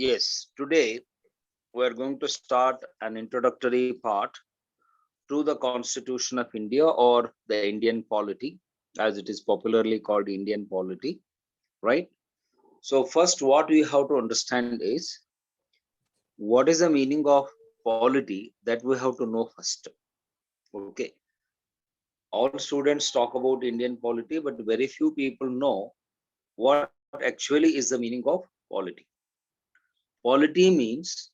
Yes, today we are going to start an introductory part to the Constitution of India, or the Indian polity, as it is popularly called Indian polity, right? So first, what we have to understand is what is the meaning of polity, that we have to know first. Okay, all students talk about Indian polity, but very few people know what actually is the meaning of polity. Polity means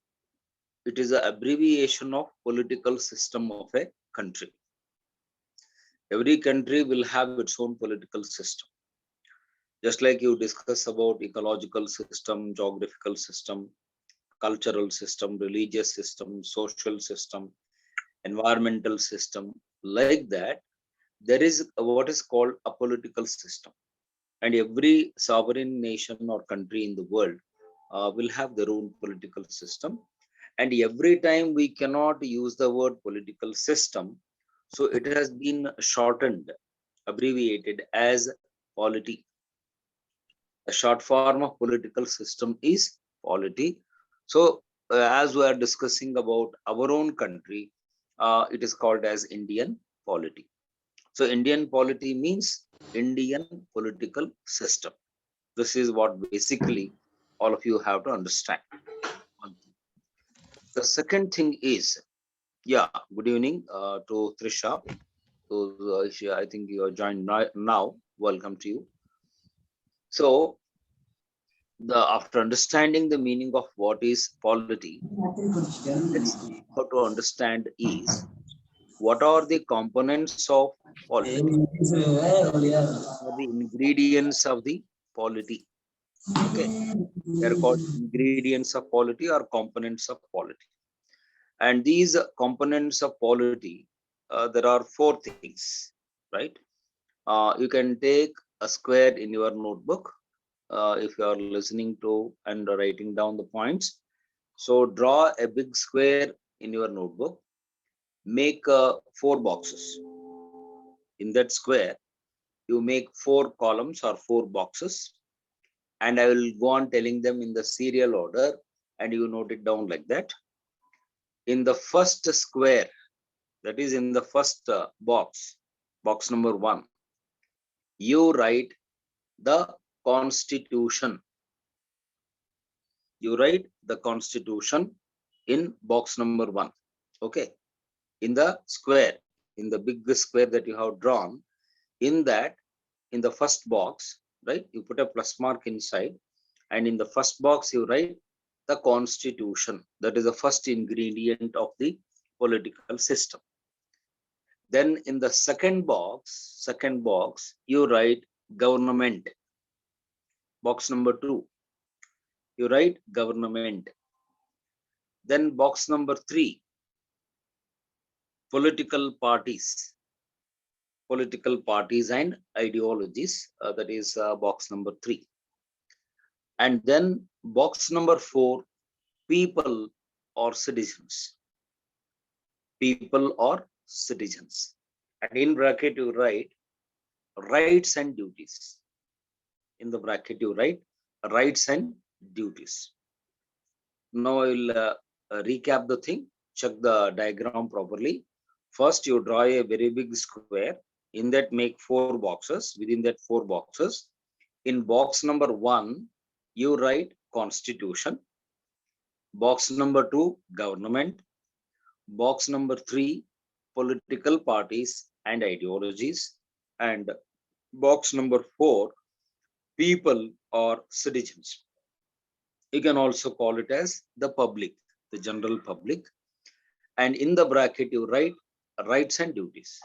it is an abbreviation of political system of a country. Every country will have its own political system. Just like you discuss about ecological system, geographical system, cultural system, religious system, social system, environmental system, like that, there is what is called a political system. And every sovereign nation or country in the world will have their own political system. And every time we cannot use the word political system, so it has been shortened, abbreviated as polity. A short form of political system is polity. So, as we are discussing about our own country, it is called as Indian polity. So, Indian polity means Indian political system. This is what basically all of you have to understand. The second thing is, yeah, good evening to Trisha. So, I think you are joined now. Welcome to you. So, after understanding the meaning of what is polity, let's see how to understand is what are the components of polity, or the ingredients of the polity. Okay, they are called ingredients of polity or components of polity. And these components of polity, there are four things, right? You can take a square in your notebook if you are listening to and writing down the points. So draw a big square in your notebook, make four boxes. In that square, you make four columns or four boxes, and I will go on telling them in the serial order, and you note it down like that. In the first square, that is in the first box, box number 1, you write the Constitution. You write the Constitution in box number 1. Okay. In the square, in the big square that you have drawn, in that, in the first box, right, you put a plus mark inside, and in the first box you write the Constitution. That is the first ingredient of the political system. Then in the second box, you write government. Box number 2, you write government. Then box number 3, political parties and ideologies. That is box number 3. And then box number 4, people or citizens. People or citizens. And in bracket you write rights and duties. In the bracket you write rights and duties. Now I will recap the thing. Check the diagram properly. First, you draw a very big square. In that, make four boxes. Within that four boxes, in box number 1, you write Constitution. Box number 2, government. Box number 3, political parties and ideologies. And box number 4, people or citizens. You can also call it as the public, the general public. And in the bracket, you write rights and duties.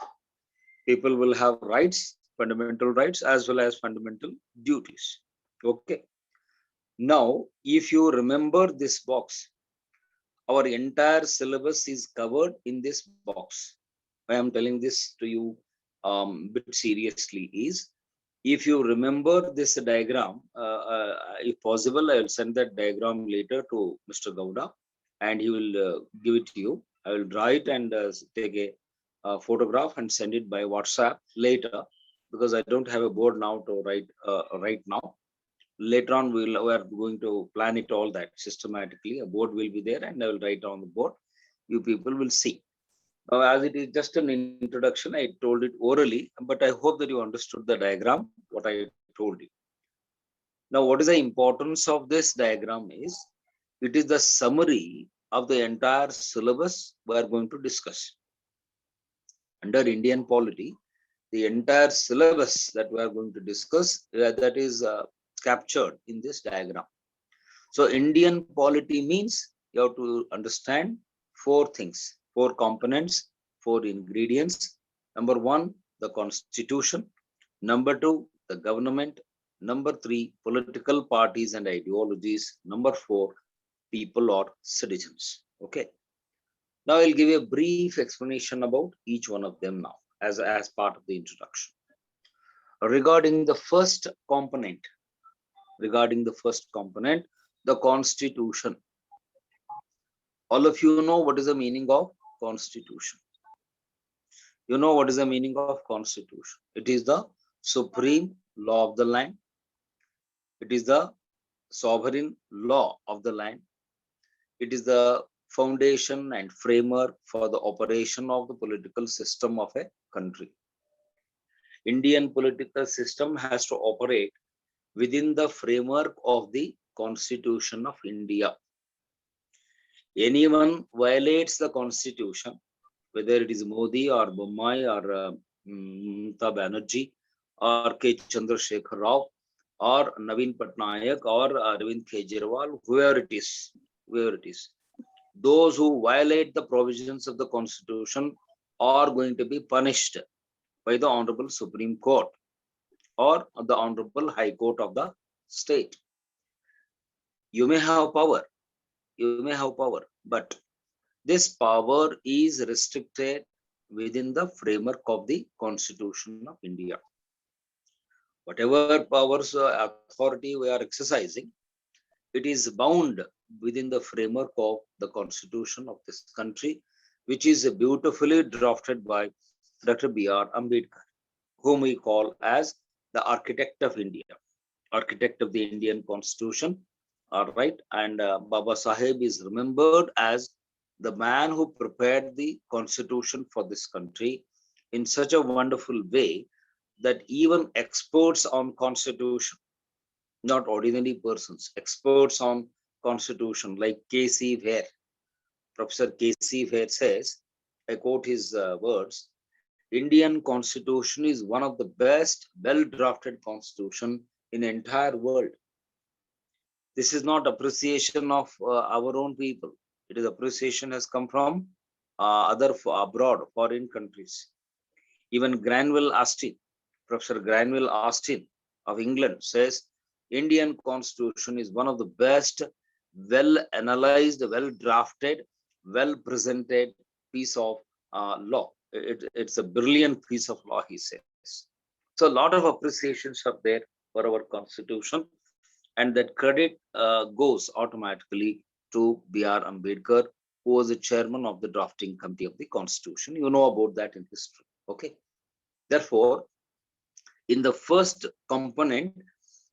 People will have rights, fundamental rights, as well as fundamental duties. Okay. Now, if you remember this box, our entire syllabus is covered in this box. I am telling this to you bit seriously is, if you remember this diagram, if possible, I will send that diagram later to Mr. Gowda, and he will give it to you. I will draw it and take a photograph and send it by WhatsApp later, because I don't have a board now to write right now. Later on, we are going to plan it all that systematically. A board will be there and I will write on the board. You people will see. Now, as it is just an introduction, I told it orally, but I hope that you understood the diagram, what I told you. Now, what is the importance of this diagram is, it is the summary of the entire syllabus we are going to discuss. Under Indian polity, the entire syllabus that we are going to discuss, that is captured in this diagram. So Indian polity means you have to understand four things, four components, four ingredients. Number one, the constitution. Number two, the government. Number three, political parties and ideologies. Number four, people or citizens. Okay. Now I'll give you a brief explanation about each one of them now as part of the introduction. Regarding the first component, the constitution. All of you know what is the meaning of constitution. You know what is the meaning of constitution. It is the supreme law of the land. It is the sovereign law of the land. It is the foundation and framework for the operation of the political system of a country. Indian political system has to operate within the framework of the Constitution of India. Anyone violates the Constitution, whether it is Modi or Bommai or Mamata Banerjee or K. Chandrasekhar Rao or Naveen Patnaik or Arvind Kejriwal, whoever it is, those who violate the provisions of the Constitution are going to be punished by the Honourable Supreme Court or the Honourable High Court of the state. You may have power, but this power is restricted within the framework of the Constitution of India. Whatever powers, authority we are exercising, it is bound within the framework of the Constitution of this country, which is beautifully drafted by Dr. B.R. Ambedkar, whom we call as the architect of India, architect of the Indian Constitution. All right. And Baba Saheb is remembered as the man who prepared the Constitution for this country in such a wonderful way that even experts on Constitution, not ordinary persons, experts on Constitution like K.C. Ware, Professor K.C. Ware says, I quote his words, Indian Constitution is one of the best well-drafted Constitution in the entire world. This is not appreciation of our own people. It is appreciation has come from other abroad, foreign countries. Even Granville Austin, Professor Granville Austin of England says, Indian Constitution is one of the best, well-analyzed, well-drafted, well-presented piece of law. It's a brilliant piece of law, he says. So a lot of appreciations are there for our Constitution, and that credit goes automatically to B.R. Ambedkar, who was the chairman of the drafting committee of the Constitution. You know about that in history. Okay. Therefore, in the first component,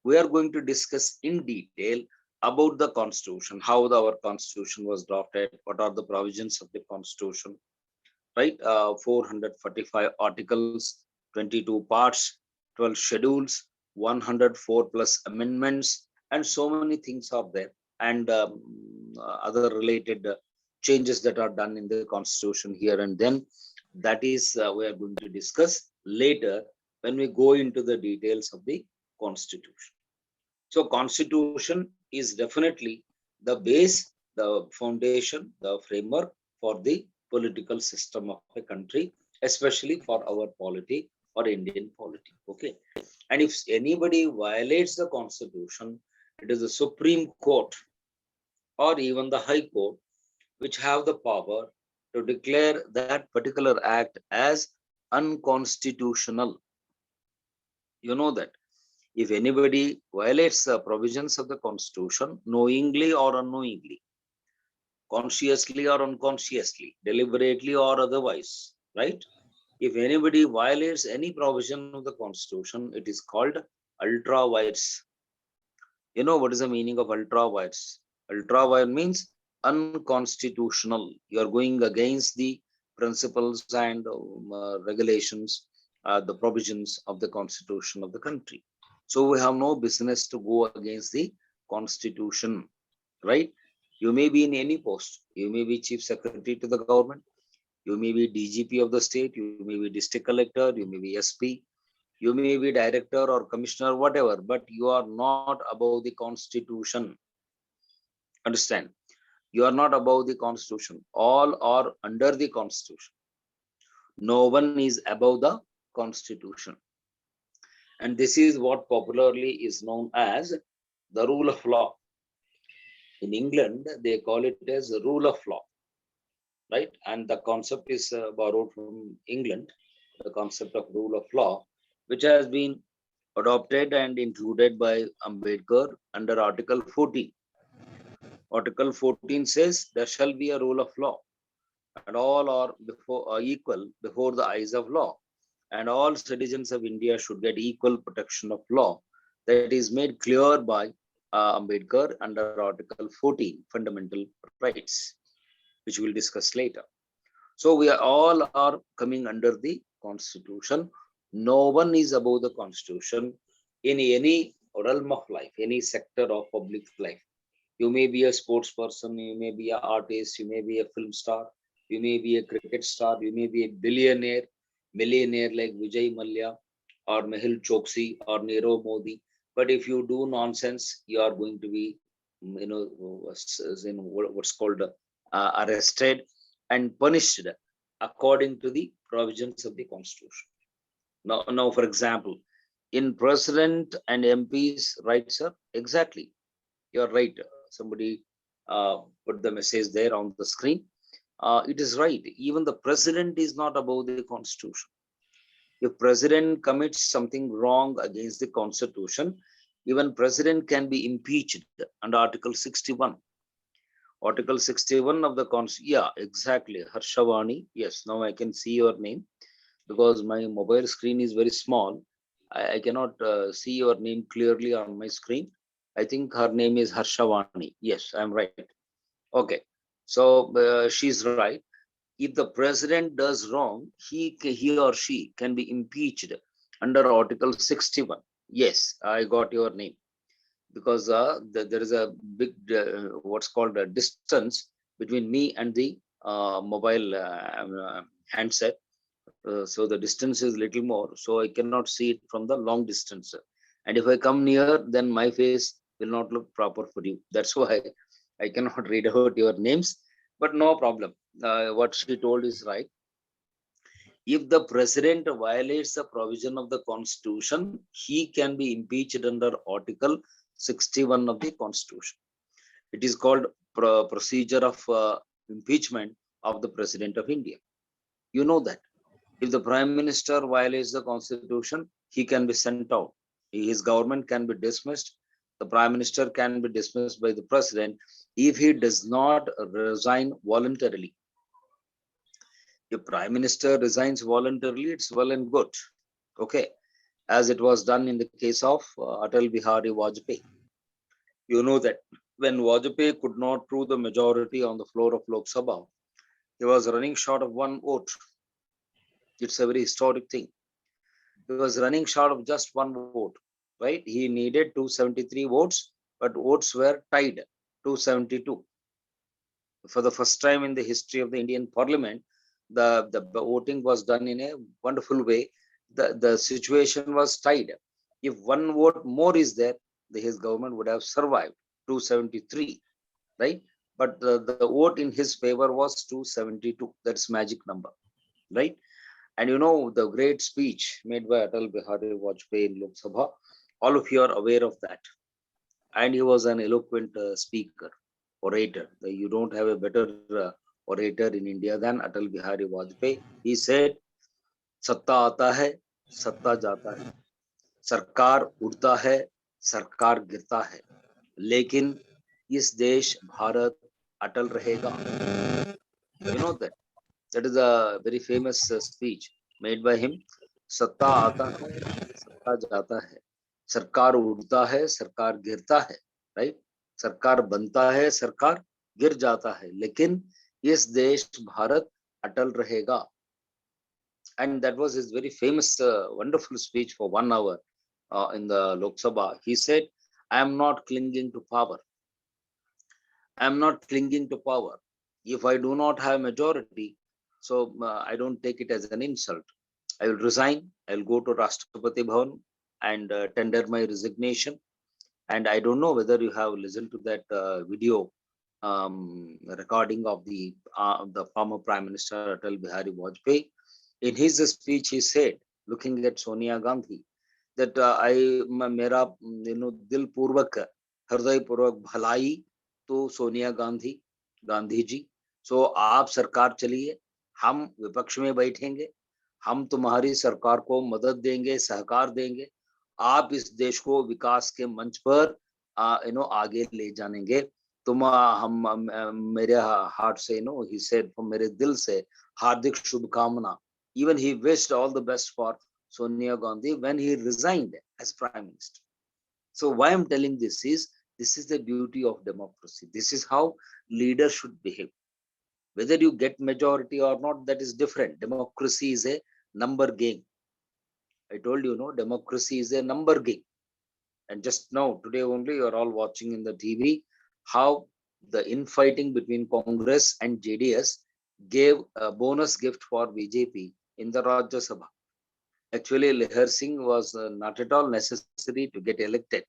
we are going to discuss in detail about the Constitution, how our Constitution was drafted, what are the provisions of the Constitution, right? 445 articles, 22 parts, 12 schedules, 104 plus amendments, and so many things are there, and other related changes that are done in the Constitution here and then. That is we are going to discuss later when we go into the details of the Constitution. So Constitution is definitely the base, the foundation, the framework for the political system of a country, especially for our polity or Indian polity. Okay. And if anybody violates the Constitution, it is the Supreme Court or even the High Court which have the power to declare that particular act as unconstitutional. You know that if anybody violates the provisions of the Constitution, knowingly or unknowingly, consciously or unconsciously, deliberately or otherwise, right? If anybody violates any provision of the Constitution, it is called ultra vires. You know what is the meaning of ultra vires? Ultra vire means unconstitutional. You are going against the principles and regulations, the provisions of the constitution of the country. So we have no business to go against the constitution, right? You may be in any post. You may be chief secretary to the government. You may be DGP of the state. You may be district collector. You may be SP. You may be director or commissioner, whatever, but you are not above the constitution. Understand? You are not above the constitution. All are under the constitution. No one is above the constitution. And this is what popularly is known as the rule of law. In England, they call it as the rule of law, right? And the concept is borrowed from England, the concept of rule of law, which has been adopted and included by Ambedkar under Article 14. Article 14 says there shall be a rule of law, and all are equal before the eyes of law, and all citizens of India should get equal protection of law. That is made clear by Ambedkar under Article 14, Fundamental Rights, which we'll discuss later. So we are all are coming under the Constitution. No one is above the Constitution in any realm of life, any sector of public life. You may be a sports person, you may be an artist, you may be a film star, you may be a cricket star, you may be a billionaire, millionaire like Vijay Mallya or Mehul Choksi or Nirav Modi. But if you do nonsense, you are going to be, what's called arrested and punished according to the provisions of the Constitution. Now, for example, in President and MPs, right, sir? Exactly. You're right. Somebody put the message there on the screen. It is right. Even the president is not above the Constitution. If president commits something wrong against the Constitution, even president can be impeached under Article 61. Article 61 of the Constitution. Yeah, exactly. Harshavani. Yes, now I can see your name because my mobile screen is very small. I cannot see your name clearly on my screen. I think her name is Harshavani. Yes, I'm right. Okay. So she's right. If the president does wrong, he or she can be impeached under Article 61. Yes, I got your name. Because there is a big, what's called a distance between me and the mobile handset. So the distance is little more. So I cannot see it from the long distance. And if I come near, then my face will not look proper for you. That's why I cannot read out your names. But no problem. What she told is right. If the president violates the provision of the Constitution, he can be impeached under Article 61 of the Constitution. It is called procedure of impeachment of the President of India. You know that. If the Prime Minister violates the Constitution, he can be sent out. His government can be dismissed. The Prime Minister can be dismissed by the President if he does not resign voluntarily. If Prime Minister resigns voluntarily, it's well and good. Okay. As it was done in the case of Atal Bihari Vajpayee. You know that when Vajpayee could not prove the majority on the floor of Lok Sabha, he was running short of one vote. It's a very historic thing. He was running short of just one vote, right? He needed 273 votes, but votes were tied, 272. For the first time in the history of the Indian Parliament, the voting was done in a wonderful way. The situation was tied. If one vote more is there, his government would have survived, 273, right? But the vote in his favor was 272. That's magic number, right? And you know, the great speech made by Atal Bihari Vajpayee in Lok Sabha, all of you are aware of that. And he was an eloquent speaker, orator. You don't have a better orator in India than Atal Bihari Vajpayee. He said, सत्ता आता है, सत्ता जाता है, सरकार उड़ता है, सरकार गिरता है, लेकिन इस देश भारत अटल रहेगा. You know that. That is a very famous speech made by him. सत्ता आता है, सत्ता जाता है, सरकार उड़ता है, सरकार गिरता है, right? सरकार बनता है, सरकार गिर जाता है, लेकिन इस देश भारत अटल रहेगा. And that was his very famous, wonderful speech for 1 hour in the Lok Sabha. He said, I am not clinging to power. I am not clinging to power. If I do not have majority, so I don't take it as an insult. I will resign. I will go to Rashtrapati Bhavan and tender my resignation. And I don't know whether you have listened to that video recording of the former Prime Minister Atal Bihari Vajpayee. In his speech, he said, looking at Sonia Gandhi, that मेरा दिल पूर्वक हृदय पूर्वक भलाई तो सोनिया गांधी जी. सो आप सरकार चलिए, हम विपक्ष में बैठेंगे, हम तुम्हारी सरकार को मदद देंगे, सहकार देंगे, आप इस देश को विकास के मंच पर आगे ले जाएंगे. तुम हम मेरे हार्ट से he said, मेरे दिल से हार्दिक शुभकामना. Even he wished all the best for Sonia Gandhi when he resigned as Prime Minister. So why I'm telling this is the beauty of democracy. This is how leaders should behave. Whether you get majority or not, that is different. Democracy is a number game. I told you, democracy is a number game. And just now, today only, you're all watching in the TV how the infighting between Congress and JDS gave a bonus gift for BJP in the Rajya Sabha. Actually, Lehar Singh was not at all necessary to get elected.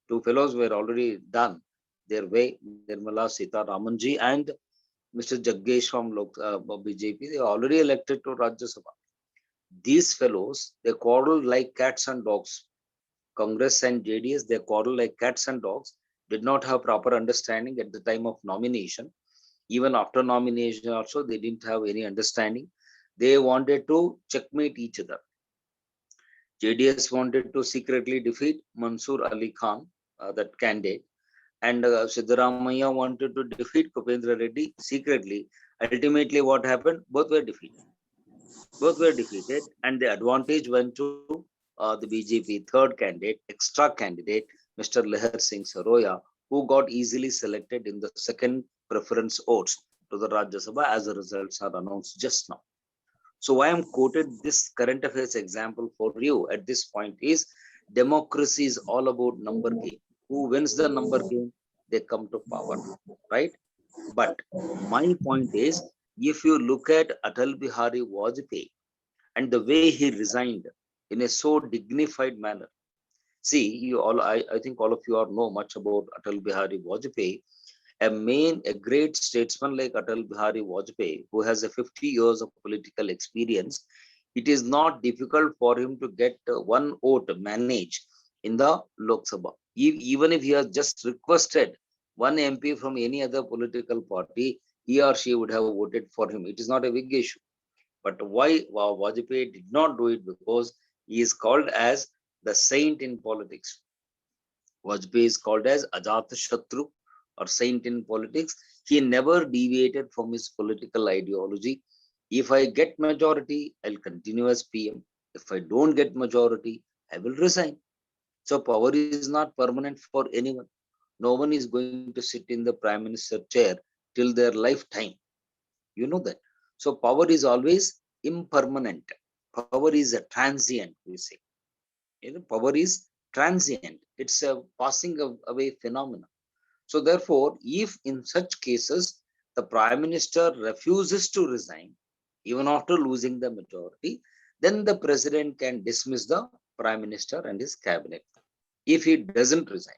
Two fellows were already done their way. Nirmala Sitharamanji and Mr. Jaggesh from BJP, they already elected to Rajya Sabha. These fellows, they quarreled like cats and dogs. Congress and JDS, they quarreled like cats and dogs, did not have proper understanding at the time of nomination. Even after nomination also, they didn't have any understanding. They wanted to checkmate each other. JDS wanted to secretly defeat Mansoor Ali Khan, that candidate, and Siddaramaiah wanted to defeat Kupendra Reddy secretly. Ultimately, what happened? Both were defeated. Both were defeated, and the advantage went to the BJP third candidate, extra candidate, Mr. Lehar Singh Saroya, who got easily selected in the second preference votes to the Rajya Sabha as the results are announced just now. So why I'm quoted this current affairs example for you at this point is democracy is all about number game. Who wins the number game, they come to power, right? But my point is, if you look at Atal Bihari Vajpayee and the way he resigned in a so dignified manner. See, I think all of you are know much about Atal Bihari Vajpayee. A great statesman like Atal Bihari Vajpayee, who has a 50 years of political experience, it is not difficult for him to get one vote managed in the Lok Sabha. Even if he has just requested one MP from any other political party, he or she would have voted for him. It is not a big issue. But why Vajpayee did not do it? Because he is called as the saint in politics. Vajpayee is called as Ajata Shatru or saint in politics. He never deviated from his political ideology. If I get majority, I'll continue as PM. If I don't get majority, I will resign. So power is not permanent for anyone. No one is going to sit in the Prime Minister chair till their lifetime. You know that. So power is always impermanent. Power is a transient, we say. Power is transient. It's a passing away phenomenon. So therefore, if in such cases, the Prime Minister refuses to resign, even after losing the majority, then the President can dismiss the Prime Minister and his cabinet. If he doesn't resign.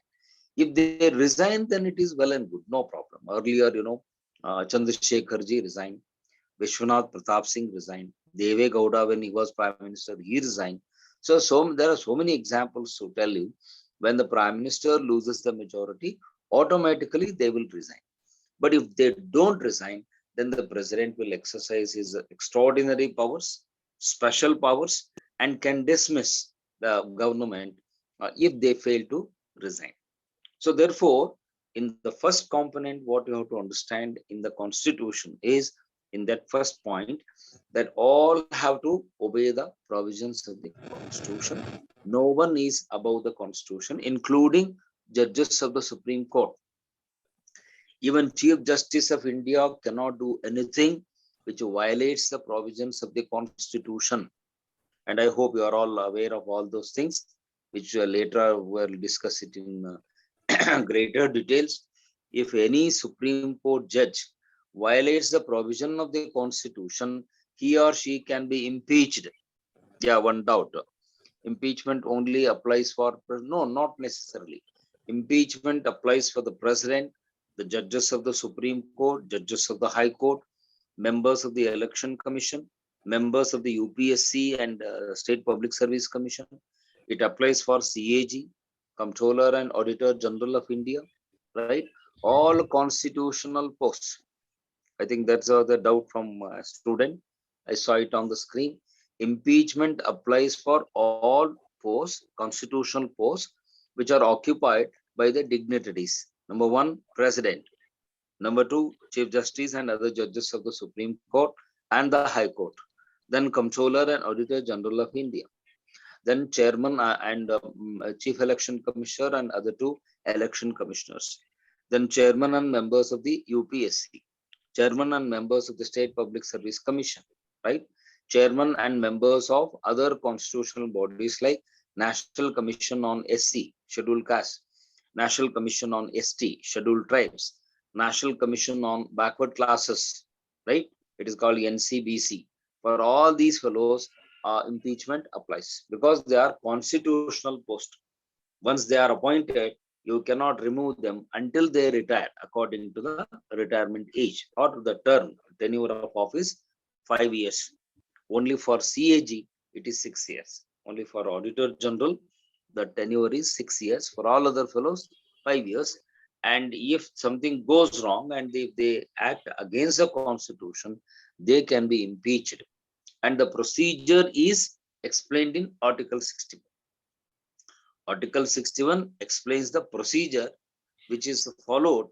If they resign, then it is well and good, no problem. Earlier, Chandrasekharji resigned. Vishwanath Pratap Singh resigned. Deve Gowda, when he was Prime Minister, he resigned. So there are so many examples to tell you. When the Prime Minister loses the majority, automatically they will resign. But if they don't resign, then the President will exercise his extraordinary powers, special powers, and can dismiss the government if they fail to resign. So therefore, in the first component, what you have to understand in the Constitution is, in that first point, that all have to obey the provisions of the Constitution. No one is above the Constitution, including judges of the Supreme Court. Even Chief Justice of India cannot do anything which violates the provisions of the Constitution. And I hope you are all aware of all those things, which later we'll discuss it in greater details. If any Supreme Court judge violates the provision of the Constitution, he or she can be impeached. Yeah, one doubt. Impeachment only applies for, no, not necessarily. Impeachment applies for the president, the judges of the Supreme Court, judges of the High Court, members of the Election Commission, members of the UPSC and State Public Service Commission. It applies for CAG, Comptroller and Auditor General of India, right? All constitutional posts. I think that's the doubt from a student. I saw it on the screen. Impeachment applies for all posts, constitutional posts, which are occupied by the dignitaries. Number one, President. Number two, Chief Justice and other judges of the Supreme Court and the High Court. Then Comptroller and Auditor General of India. Then Chairman and Chief Election Commissioner and other two election commissioners. Then Chairman and members of the UPSC. Chairman and members of the State Public Service Commission, right? Chairman and members of other constitutional bodies like National Commission on SC, Scheduled Caste, National Commission on ST, Scheduled Tribes, National Commission on Backward Classes, right? It is called NCBC. For all these fellows, impeachment applies because they are constitutional posts. Once they are appointed, you cannot remove them until they retire according to the retirement age or the term, tenure of office, 5 years. Only for CAG, it is 6 years. Only for Auditor General, the tenure is 6 years. For all other fellows, 5 years. And if something goes wrong and if they act against the Constitution, they can be impeached. And the procedure is explained in Article 61. Article 61 explains the procedure which is followed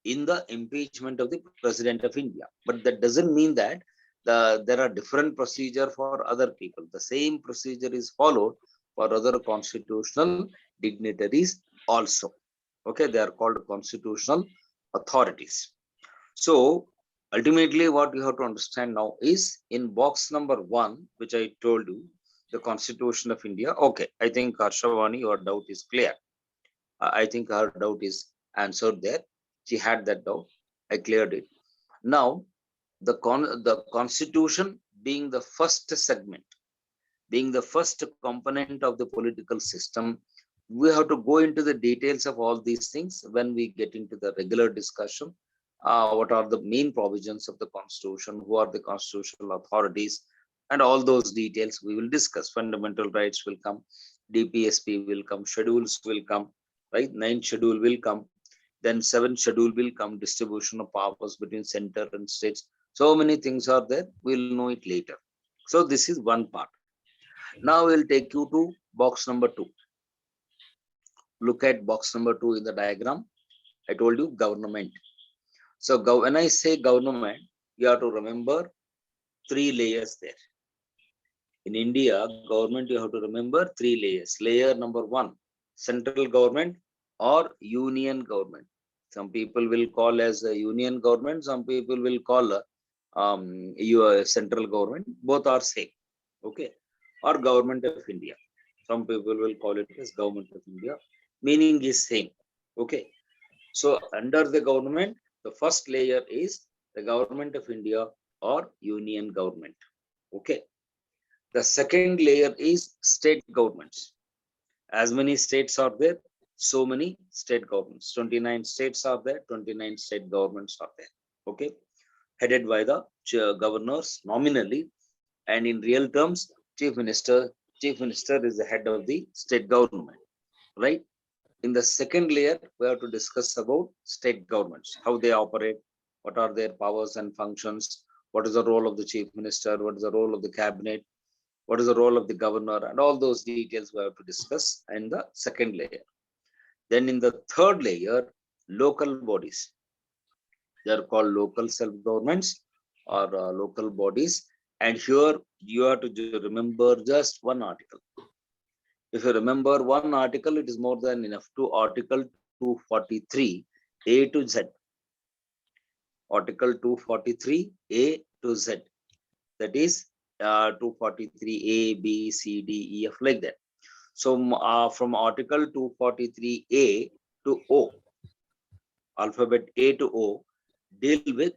in the impeachment of the President of India. But that doesn't mean that there are different procedure for other people. The same procedure is followed for other constitutional dignitaries also. Okay, they are called constitutional authorities. So ultimately what you have to understand now is in box number 1, which I told you, the Constitution of India. Okay, I think Harshavani, your doubt is clear. I think her doubt is answered there. She had that doubt. I cleared it. Now, the Constitution being the first segment, being the first component of the political system, we have to go into the details of all these things when we get into the regular discussion. What are the main provisions of the Constitution? Who are the constitutional authorities? And all those details we will discuss. Fundamental rights will come, DPSP will come, schedules will come, right? 9th schedule will come, then 7th schedule will come, distribution of powers between center and states. So many things are there. We'll know it later. So this is one part. Now we'll take you to box number 2. Look at box number 2 in the diagram. I told you government. So when I say government, you have to remember 3 layers there. In India, government, you have to remember 3 layers. Layer number 1, central government or union government. Some people will call as a union government. Some people will call your central government. Both are same. Okay. Or government of India. Some people will call it as government of India. Meaning is same. Okay. So under the government, the first layer is the government of India or union government. Okay. The second layer is state governments. As many states are there, so many state governments. 29 states are there, 29 state governments are there. Okay. Headed by the governors nominally, and in real terms, chief minister is the head of the state government, right? In the second layer, we have to discuss about state governments, how they operate, what are their powers and functions, what is the role of the chief minister, what is the role of the cabinet, what is the role of the governor, and all those details we have to discuss in the second layer. Then in the third layer, local bodies. They are called local self-governments or local bodies. And here you have to remember just one article. If you remember one article, it is more than enough. 2 article 243 A to Z. Article 243 A to Z. That is 243 A, B, C, D, E, F, like that. So from Article 243 A to O, alphabet A to O, deal with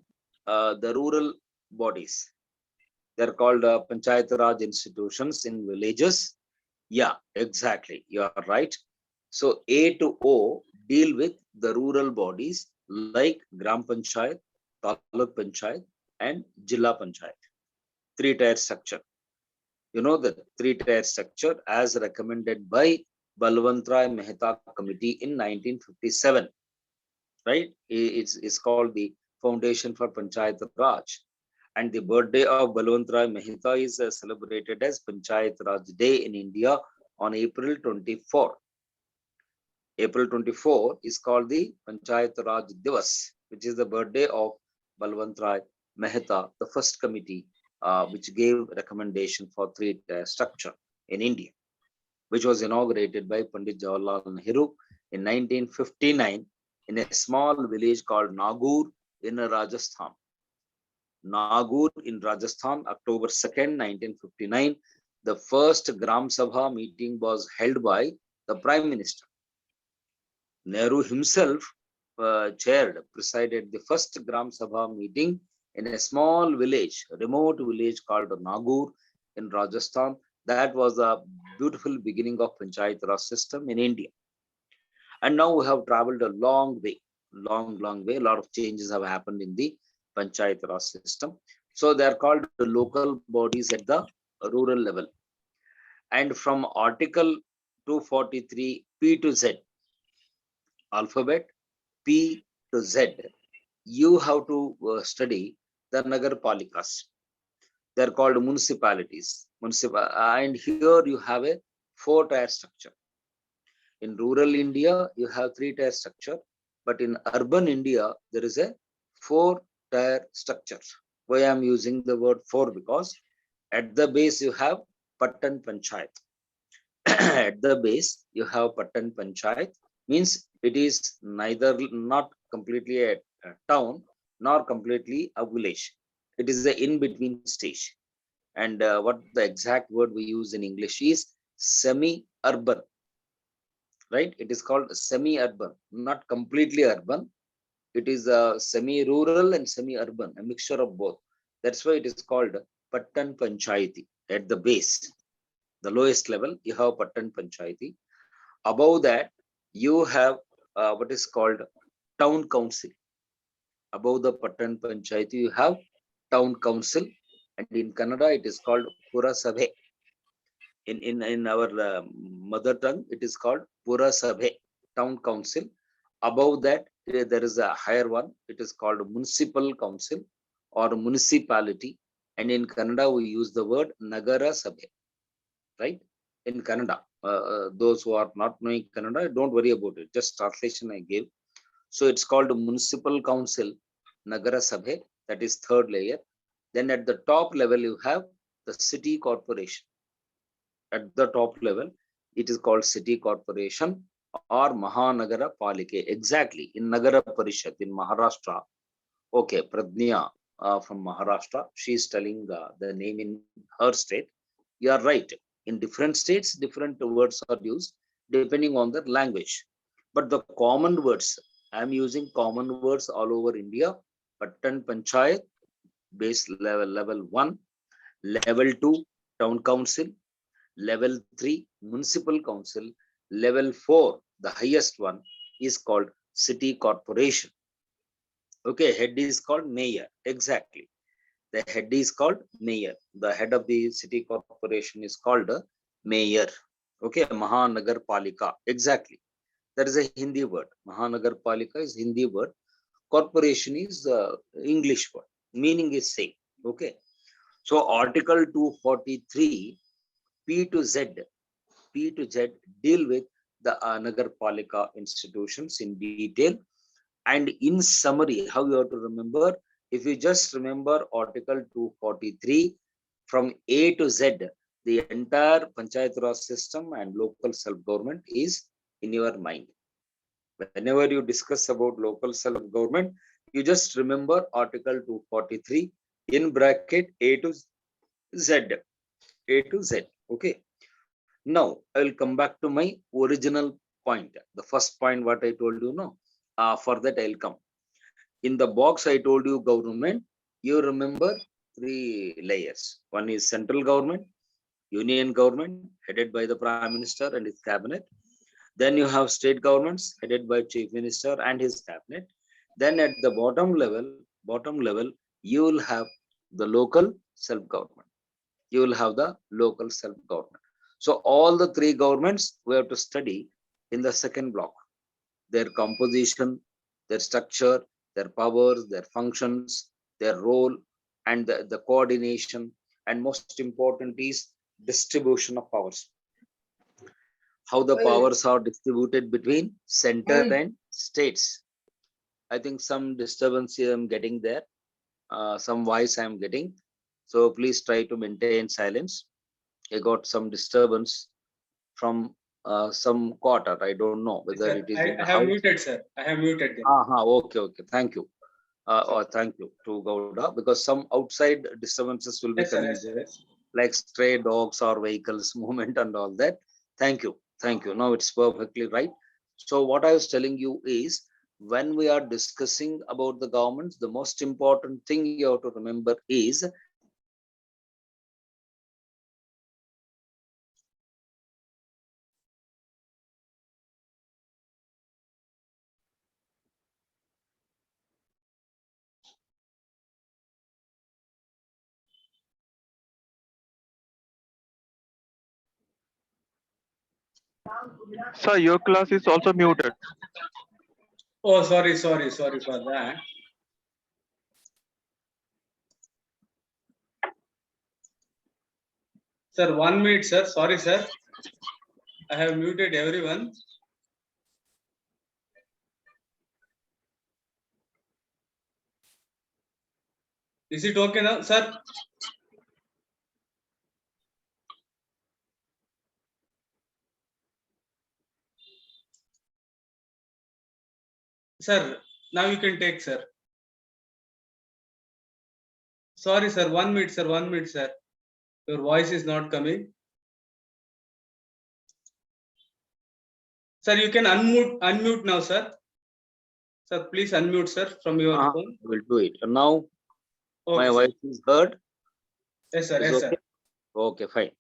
the rural bodies. They're called Panchayat Raj institutions in villages. Yeah, exactly. You are right. So A to O deal with the rural bodies like Gram Panchayat, Taluk Panchayat, and Jilla Panchayat. Three-tier structure. You know the three-tier structure as recommended by Balwantrai Mehta Committee in 1957. Right? It's called the Foundation for Panchayat Raj. And the birthday of Balwantrai Mehta is celebrated as Panchayat Raj Day in India on April 24. April 24 is called the Panchayat Raj Divas, which is the birthday of Balwantrai Mehta, the first committee which gave recommendation for three-tier structure in India, which was inaugurated by Pandit Jawaharlal Nehru in 1959 in a small village called Nagur in Rajasthan. Nagur in Rajasthan, October 2nd, 1959, the first Gram Sabha meeting was held by the Prime Minister. Nehru himself presided the first Gram Sabha meeting in a small village, a remote village called Nagur in Rajasthan. That was a beautiful beginning of Panchayat Raj system in India. And now we have traveled a long way, long way. A lot of changes have happened in the Panchayat Raj system. So they are called the local bodies at the rural level. And from Article 243 P to Z, alphabet P to Z, you have to study the Nagar Palikas. They are called municipalities. And here you have a four-tier structure. In rural India, you have three-tier structure, but in urban India, there is a four-tier structure. Why I'm using the word four? Because at the base you have Pattan Panchayat. At the base you have Pattan Panchayat, means it is neither not completely a town nor completely a village. It is the in-between stage. And what the exact word we use in English is semi-urban. Right? It is called semi-urban, not completely urban. It is semi-rural and semi-urban, a mixture of both. That's why it is called Pattan Panchayati. At the base, the lowest level, you have Pattan Panchayati. Above that, you have what is called Town Council. Above the Pattan Panchayati, you have Town Council. And in Kannada, it is called Purasabhe. In our mother tongue, it is called Purasabhe, Town Council. Above that, there is a higher one. It is called Municipal Council or Municipality. And in Kannada, we use the word Nagara Sabhe. Right? In Kannada, those who are not knowing Kannada, don't worry about it. Just translation I gave. So it's called Municipal Council, Nagara Sabhe. That is third layer. Then at the top level, you have the City Corporation. At the top level, it is called City Corporation or Mahanagara Palike. Exactly. In Nagara Parishad in Maharashtra. Okay, Pradnya from Maharashtra. She is telling the name in her state. You are right. In different states, different words are used depending on the language. But the common words, I am using common words all over India. Pattan Panchayat, base level 1, level 2, Town Council, level 3, Municipal Council, level 4, the highest one is called City Corporation. Okay, head is called Mayor. Exactly. The head is called Mayor. The head of the City Corporation is called Mayor. Okay, Mahanagar Palika. Exactly. That is a Hindi word. Mahanagar Palika is Hindi word. Corporation is English word. Meaning is same. Okay. So Article 243 P to Z deal with the Nagar Palika institutions in detail. And in summary, how you have to remember, if you just remember Article 243 from A to Z, the entire Panchayat Raj system and local self-government is in your mind. Whenever you discuss about local self-government, you just remember Article 243 in bracket A to Z. A to Z. Okay. Now I will come back to my original point. The first point what I told you, no. For that I'll come. In the box I told you government, you remember three layers. One is central government, union government headed by the Prime Minister and his cabinet. Then you have state governments headed by Chief Minister and his cabinet. Then at the bottom level, you will have the local self-government. You will have the local self-government. So all the three governments we have to study in the second block. Their composition, their structure, their powers, their functions, their role, and the coordination. And most important is distribution of powers. How the powers are distributed between center and states. I think some disturbance I'm getting there, some voice I'm getting. So please try to maintain silence. I got some disturbance from some quarter. I don't know whether Sir, it is in I the have house. muted, sir. I have muted them. Okay. Thank you. Thank you to Gouda, because some outside disturbances will be Yes, sir. coming Yes, sir. there, Yes. like stray dogs or vehicles movement and all that. Thank you. Now it's perfectly right. So what I was telling you is, when we are discussing about the governments, the most important thing you have to remember is Sir, your class is also muted. Oh, sorry for that. Sir, 1 minute, sir. Sorry, sir. I have muted everyone. Is it okay now, sir? Sir, now you can take, sir. Sorry, sir. 1 minute, sir. 1 minute, sir. Your voice is not coming. Sir, you can unmute now, sir. Sir, please unmute, sir, from your phone. We'll do it. And now Okay, my sir. voice is heard. Yes, sir. Is Yes, okay? sir. Okay, fine.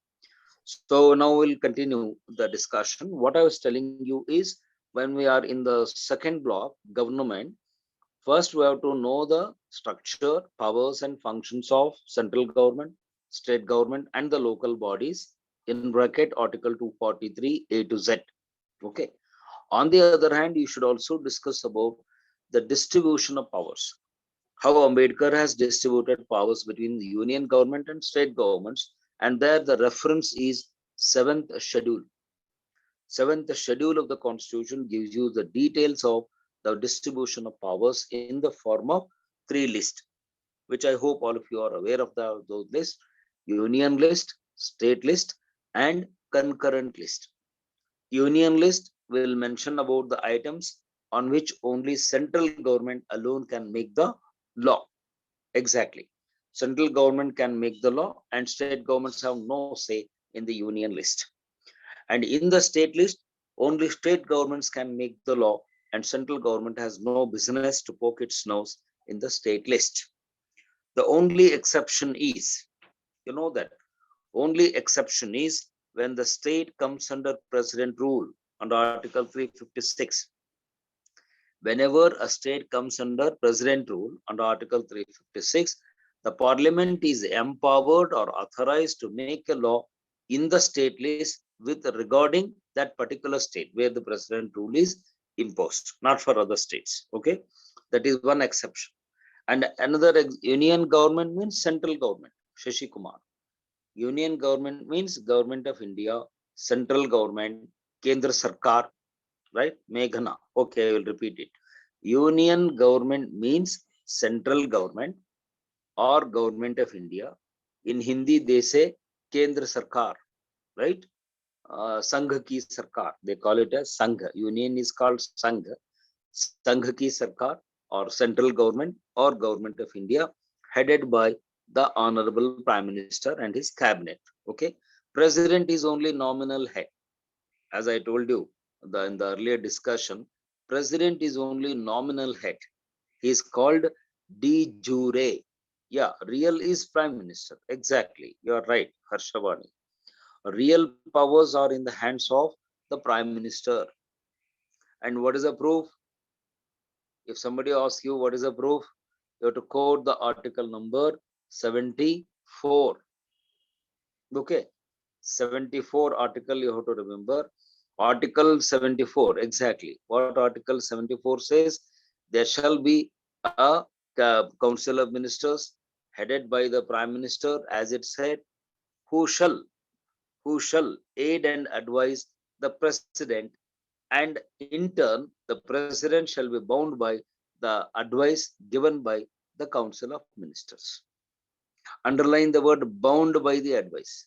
So now we'll continue the discussion. What I was telling you is, when we are in the second block, government, first we have to know the structure, powers and functions of central government, state government and the local bodies in bracket Article 243 A to Z. Okay. On the other hand, you should also discuss about the distribution of powers. How Ambedkar has distributed powers between the union government and state governments, and there the reference is 7th schedule. 7th schedule of the constitution gives you the details of the distribution of powers in the form of three lists, which I hope all of you are aware of those lists: union list, state list, and concurrent list. Union list will mention about the items on which only central government alone can make the law. Exactly. Central government can make the law and state governments have no say in the union list. And in the state list, only state governments can make the law and central government has no business to poke its nose in the state list. The only exception is, you know that, only exception is when the state comes under president rule under Article 356. Whenever a state comes under president rule under Article 356, the parliament is empowered or authorized to make a law in the state list with regarding that particular state where the president rule is imposed, not for other states. Okay, that is one exception. And another union government means central government. Shashi Kumar. Union government means government of India, central government, Kendra Sarkar, right? Meghana. Okay, I will repeat it. Union government means central government or government of India. In Hindi, they say Kendra Sarkar, right? Sangha ki Sarkar. They call it as Sangha. Union is called Sangha. Sangh ki Sarkar or central government or government of India, headed by the Honourable Prime Minister and his cabinet. Okay, President is only nominal head. As I told you in the earlier discussion, President is only nominal head. He is called de jure. Yeah, real is Prime Minister. Exactly, you are right, Harshavani. Real powers are in the hands of the Prime Minister. And what is the proof? If somebody asks you what is the proof, you have to quote the article number 74. Okay, 74 article you have to remember. Article 74, exactly. What Article 74 says? There shall be a council of ministers headed by the Prime Minister, as it said, who shall aid and advise the President, and in turn, the President shall be bound by the advice given by the Council of Ministers. Underline the word bound by the advice.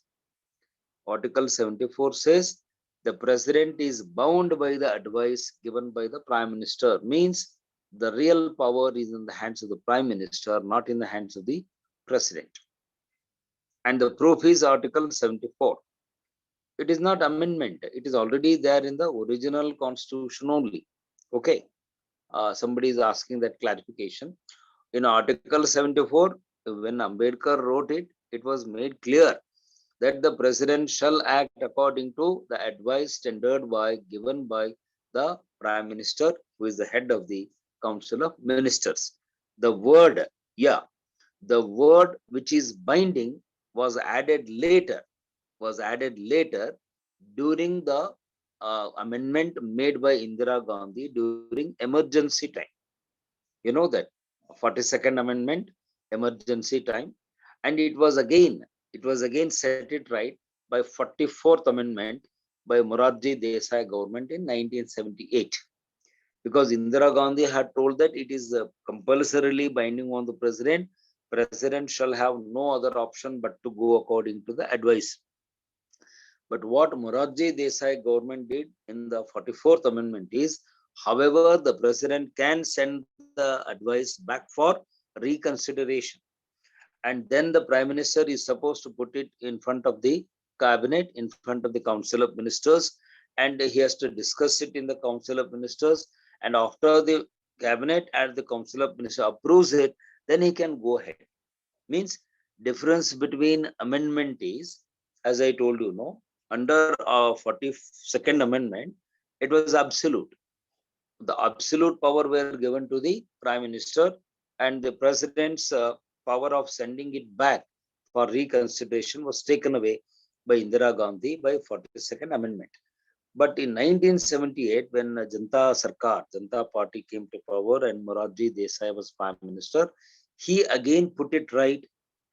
Article 74 says the President is bound by the advice given by the Prime Minister. Means the real power is in the hands of the Prime Minister, not in the hands of the President. And the proof is Article 74. It is not amendment. It is already there in the original Constitution only. Okay. Somebody is asking that clarification. In Article 74, when Ambedkar wrote it, it was made clear that the President shall act according to the advice tendered by, given by the Prime Minister, who is the head of the Council of Ministers. The word, the word which is binding was added later, during the amendment made by Indira Gandhi during emergency time. You know that 42nd Amendment, emergency time, and it was again set it right by 44th Amendment by Morarji Desai government in 1978, because Indira Gandhi had told that it is compulsorily binding on the President. President shall have no other option but to go according to the advice. But what Morarji Desai government did in the 44th Amendment is, however, the President can send the advice back for reconsideration. And then the Prime Minister is supposed to put it in front of the Cabinet, in front of the Council of Ministers, and he has to discuss it in the Council of Ministers. And after the Cabinet and the Council of Ministers approves it, then he can go ahead. Means difference between amendment is, as I told you, no, under 42nd Amendment, it was absolute. The absolute power were given to the Prime Minister, and the President's power of sending it back for reconsideration was taken away by Indira Gandhi by 42nd Amendment. But in 1978, when Janata Party came to power and Morarji Desai was Prime Minister, he again put it right,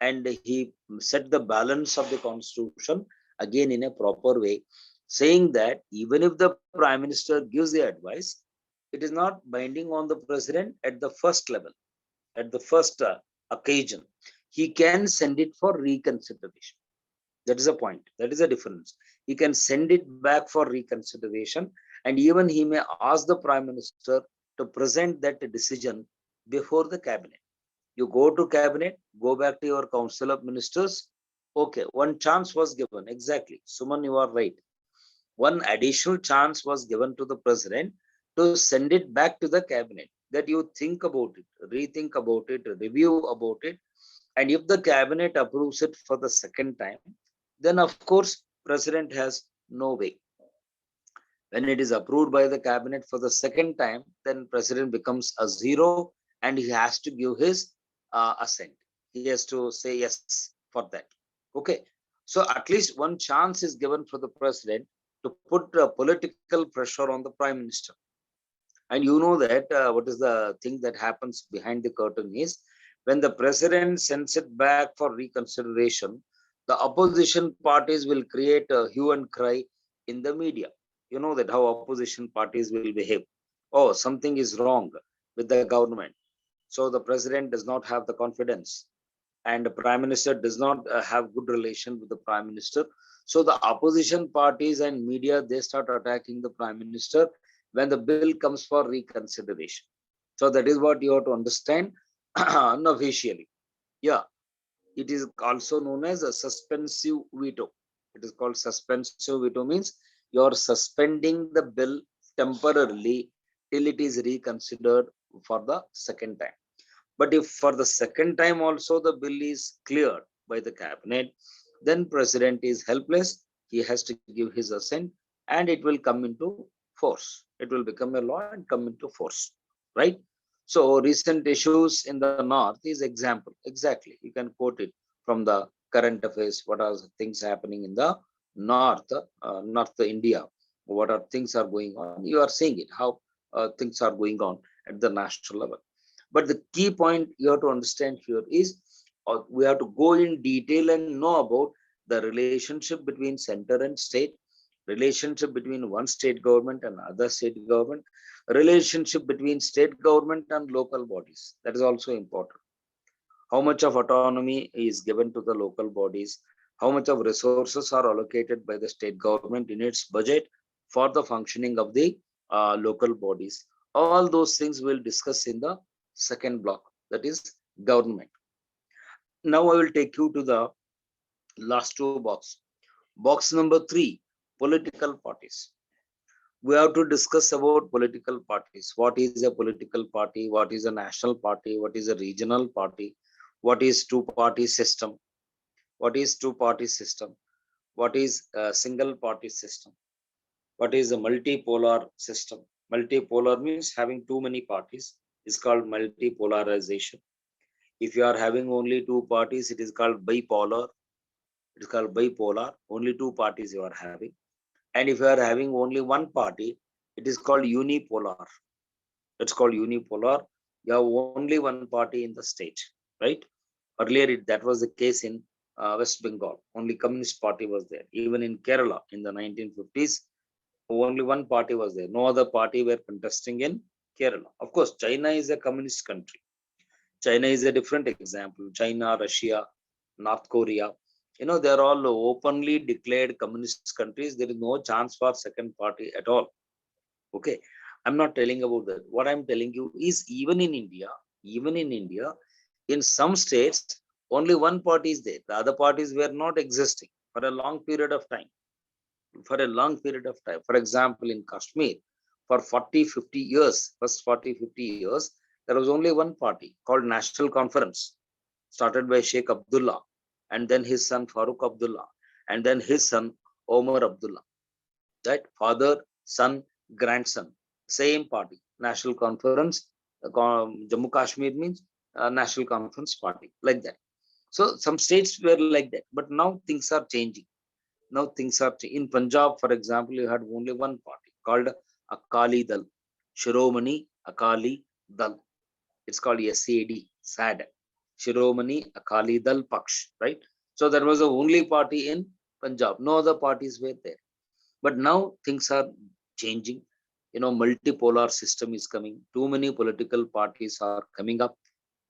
and he set the balance of the Constitution again in a proper way, saying that even if the Prime Minister gives the advice, it is not binding on the President at the first level, at the first occasion. He can send it for reconsideration. That is a point. That is a difference. He can send it back for reconsideration, and even he may ask the Prime Minister to present that decision before the Cabinet. You go to Cabinet, go back to your Council of Ministers. Okay, one chance was given. Exactly. Suman, you are right. One additional chance was given to the President to send it back to the Cabinet, that you think about it, rethink about it, review about it. And if the Cabinet approves it for the second time, then of course, President has no way. When it is approved by the Cabinet for the second time, then President becomes a zero, and he has to give his assent. He has to say yes for that. Okay. So at least one chance is given for the President to put political pressure on the Prime Minister. And you know that what is the thing that happens behind the curtain is, when the President sends it back for reconsideration, the opposition parties will create a hue and cry in the media. You know that how opposition parties will behave. Oh, something is wrong with the government. So the President does not have the confidence, and the Prime Minister does not have good relation with the Prime Minister. So the opposition parties and media, they start attacking the Prime Minister, when the bill comes for reconsideration. So that is what you have to understand unofficially. Yeah, it is also known as a suspensive veto. It is called suspensive veto, means you are suspending the bill temporarily till it is reconsidered for the second time. But if for the second time also the bill is cleared by the cabinet, then president is helpless. He has to give his assent and it will come into force. It will become a law and come into force, right? So recent issues in the north is example. Exactly. You can quote it from the current affairs. What are the things happening in the North India? What are things are going on? You are seeing it, how things are going on at the national level. But the key point you have to understand here is we have to go in detail and know about the relationship between center and state, relationship between one state government and other state government, relationship between state government and local bodies. That is also important. How much of autonomy is given to the local bodies, how much of resources are allocated by the state government in its budget for the functioning of the local bodies. All those things we'll discuss in the second block, that is government. Now I will take you to the last two box. Box number 3, political parties. We have to discuss about political parties. What is a political party? What is a national party? What is a regional party? What is two-party system? What is two-party system? What is a single party system? What is a multipolar system? Multipolar means having too many parties is called multipolarization. If you are having only two parties, it is called bipolar. It is called bipolar. Only two parties you are having. And if you are having only one party, it is called unipolar. It's called unipolar. You have only one party in the state, right? Earlier, that was the case in West Bengal. Only Communist Party was there. Even in Kerala in the 1950s, only one party was there. No other party were contesting in Kerala. Of course, China is a communist country. China is a different example. China, Russia, North Korea, they are all openly declared communist countries. There is no chance for second party at all. Okay, I'm not telling about that. What I'm telling you is even in India, in some states, only one party is there. The other parties were not existing for a long period of time. For a long period of time. For example, in Kashmir, for 40, 50 years, first 40, 50 years, there was only one party called National Conference, started by Sheikh Abdullah, and then his son Farooq Abdullah, and then his son Omar Abdullah. That father, son, grandson, same party, National Conference, Jammu Kashmir means National Conference Party, like that. So some states were like that, but now things are changing. Now things are in Punjab, for example, you had only one party called Akali Dal, Shiromani Akali Dal. It's called SAD, Shiromani Akali Dal Paksh, right? So there was the only party in Punjab. No other parties were there. But now things are changing. Multipolar system is coming. Too many political parties are coming up.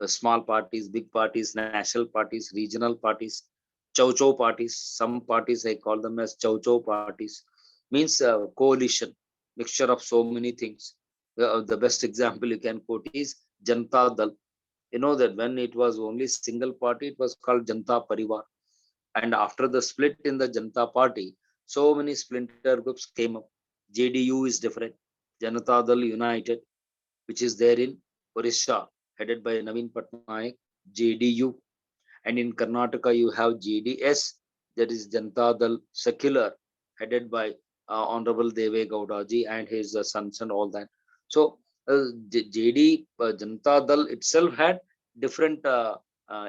Small parties, big parties, national parties, regional parties, chow chow parties. Some parties I call them as chow chow parties. Means coalition, mixture of so many things. The best example you can quote is Janata Dal. You know that when it was only single party, it was called Janata Parivar. And after the split in the Janata Party, so many splinter groups came up. JDU is different. Janata Dal United, which is there in Orissa, headed by Naveen Patnaik, JDU. And in Karnataka, you have JDS, that is Janata Dal Secular, headed by Honourable Deve Gowdaji and his sons and all that. So Janata Dal itself had different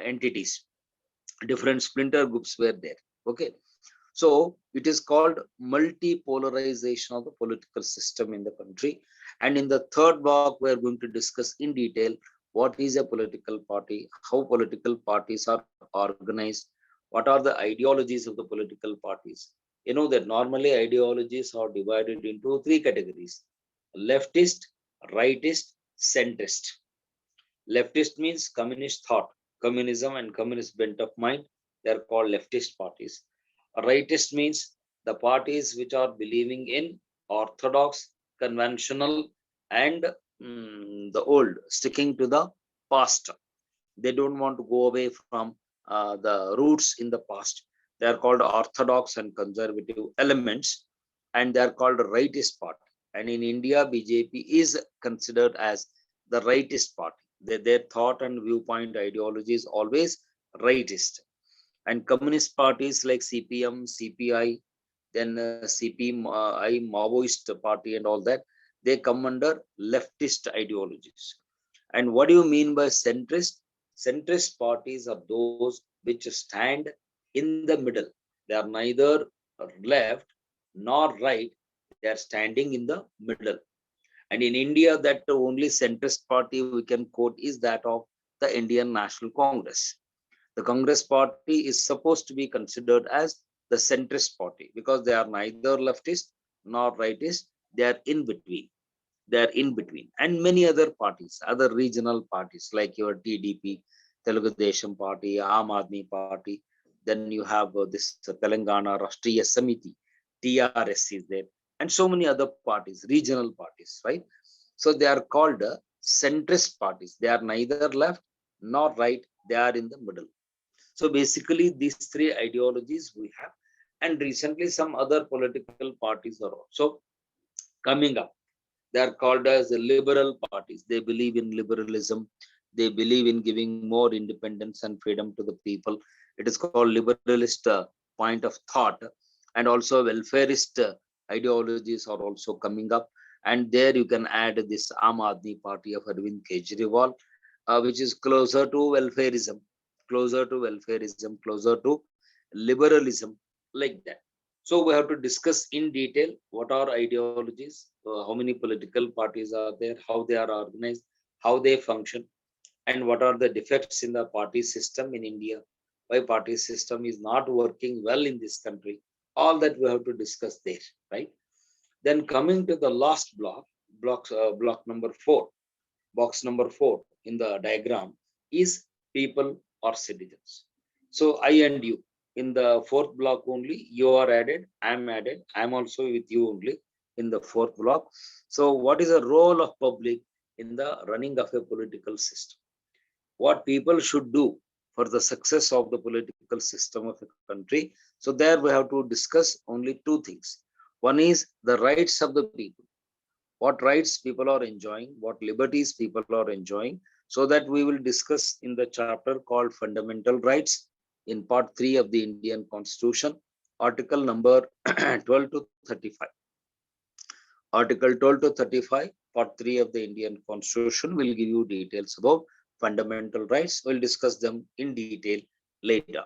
entities, different splinter groups were there. Okay. So it is called multipolarization of the political system in the country. And in the third block, we are going to discuss in detail what is a political party, how political parties are organized, what are the ideologies of the political parties. You know that normally ideologies are divided into three categories: leftist, rightist, centrist. Leftist means communist thought, communism and communist bent of mind. They are called leftist parties. Rightist means the parties which are believing in orthodox conventional and the old, sticking to the past. They don't want to go away from the roots in the past. They are called orthodox and conservative elements, and they are called rightist party. And in India, BJP is considered as the rightist party. Their thought and viewpoint ideology is always rightist. And communist parties like CPM, CPI, then CPI, Maoist party, and all that, they come under leftist ideologies. And what do you mean by centrist? Centrist parties are those which stand in the middle. They are neither left nor right. They are standing in the middle. And in India, that only centrist party we can quote is that of the Indian National Congress. The Congress party is supposed to be considered as the centrist party because they are neither leftist nor rightist. They are in between. They are in between. And many other parties, other regional parties like your TDP, Telugu Desam Party, Aam Aadmi Party. Then you have this Telangana Rashtriya Samiti, TRS is there, and so many other parties, regional parties, right? So they are called centrist parties. They are neither left nor right. They are in the middle. So basically, these three ideologies we have, and recently some other political parties are also coming up. They are called as the liberal parties. They believe in liberalism. They believe in giving more independence and freedom to the people. It is called liberalist point of thought. And also welfarist ideologies are also coming up. And there you can add this Aam Aadmi party of Arvind Kejriwal, which is closer to welfarism, closer to liberalism, like that. So we have to discuss in detail what are ideologies, how many political parties are there, how they are organized, how they function, and what are the defects in the party system in India, why party system is not working well in this country. All that we have to discuss there, right? Then coming to the last block number 4, box number 4 in the diagram is people or citizens. So I and you, in the 4th block only, you are added, I'm also with you only in the 4th block. So what is the role of public in the running of a political system? What people should do for the success of the political system of a country? So there we have to discuss only 2 things. One is the rights of the people. What rights people are enjoying, what liberties people are enjoying, so that we will discuss in the chapter called Fundamental Rights in part 3 of the Indian Constitution, article number 12 to 35. Article 12 to 35, part 3 of the Indian Constitution will give you details about fundamental rights. We'll discuss them in detail later.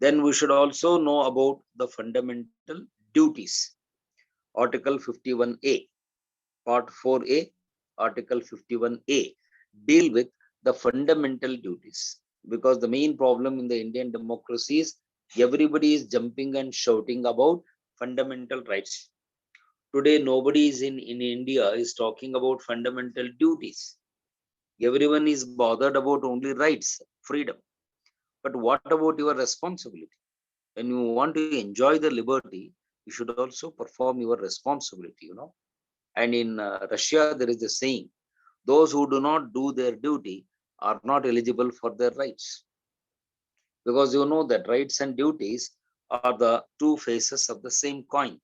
Then we should also know about the fundamental duties. Article 51A, Part 4A, Article 51A deal with the fundamental duties, because the main problem in the Indian democracy is everybody is jumping and shouting about fundamental rights. Today, nobody is in India is talking about fundamental duties. Everyone is bothered about only rights, freedom. But what about your responsibility? When you want to enjoy the liberty, you should also perform your responsibility, And in Russia, there is a saying, those who do not do their duty are not eligible for their rights. Because you know that rights and duties are the 2 faces of the same coin.